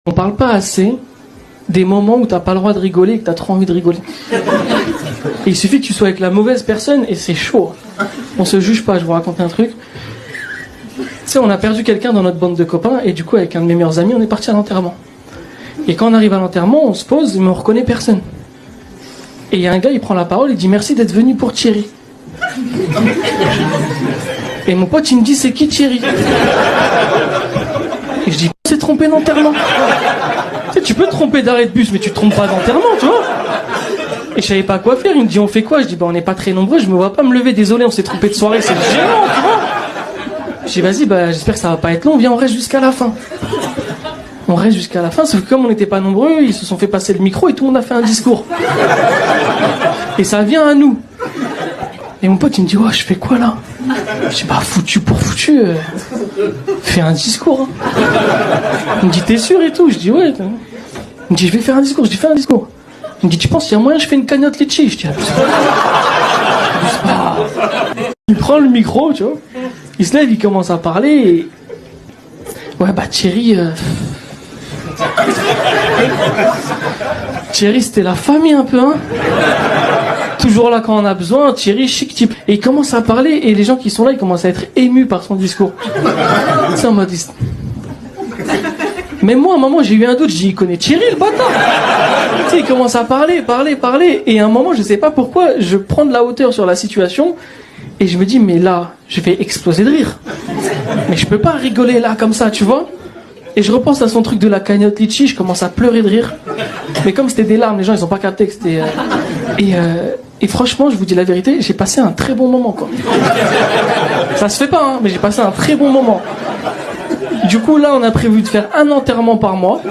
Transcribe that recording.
On parle pas assez des moments où t'as pas le droit de rigoler et que t'as trop envie de rigoler. Et il suffit que tu sois avec la mauvaise personne et c'est chaud. On se juge pas, je vous raconte un truc. Tu sais, on a perdu quelqu'un dans notre bande de copains et du coup, avec un de mes meilleurs amis, on est parti à l'enterrement. Et quand on arrive à l'enterrement, on se pose mais on reconnaît personne. Et il y a un gars, il prend la parole, il dit merci d'être venu pour Thierry. Et mon pote, il me dit c'est qui Thierry? Et je dis c'est trompé d'enterrement. Tu sais, tu peux te tromper d'arrêt de bus, mais tu te trompes pas d'enterrement, tu vois. Et je savais pas quoi faire, il me dit on fait quoi? Je dis on n'est pas très nombreux, je me vois pas me lever, désolé, on s'est trompé de soirée, c'est gênant, tu vois. Je dis vas-y, j'espère que ça va pas être long, viens on reste jusqu'à la fin. On reste jusqu'à la fin, sauf que comme on n'était pas nombreux, ils se sont fait passer le micro et tout le monde a fait un discours. Et ça vient à nous. Et mon pote il me dit je fais quoi là? Je dis foutu pour foutu, fais un discours. Il me dit t'es sûr et tout? Je dis ouais. Il me dit je vais faire un discours, je dis fais un discours. Il me dit tu penses qu'il y a moyen je fais une cagnotte litchi? Je dis abuse pas. Il prend le micro, tu vois. Il se lève, il commence à parler et... Ouais Thierry... Thierry c'était la famille un peu, hein. Toujours là quand on a besoin, Thierry chic type. Et il commence à parler et les gens qui sont là ils commencent à être émus par son discours. C'est en mode... Mais moi à un moment j'ai eu un doute, j'ai dit il connaît Thierry le bâtard. Tu sais, il commence à parler et à un moment je sais pas pourquoi je prends de la hauteur sur la situation et je me dis mais là je vais exploser de rire. Mais je peux pas rigoler là comme ça, tu vois. Et je repense à son truc de la cagnotte litchi, je commence à pleurer de rire. Mais comme c'était des larmes, les gens ils ont pas capté que c'était... Et franchement, je vous dis la vérité, j'ai passé un très bon moment, quoi. Ça se fait pas, hein, mais j'ai passé un très bon moment. Du coup, là, on a prévu de faire un enterrement par mois.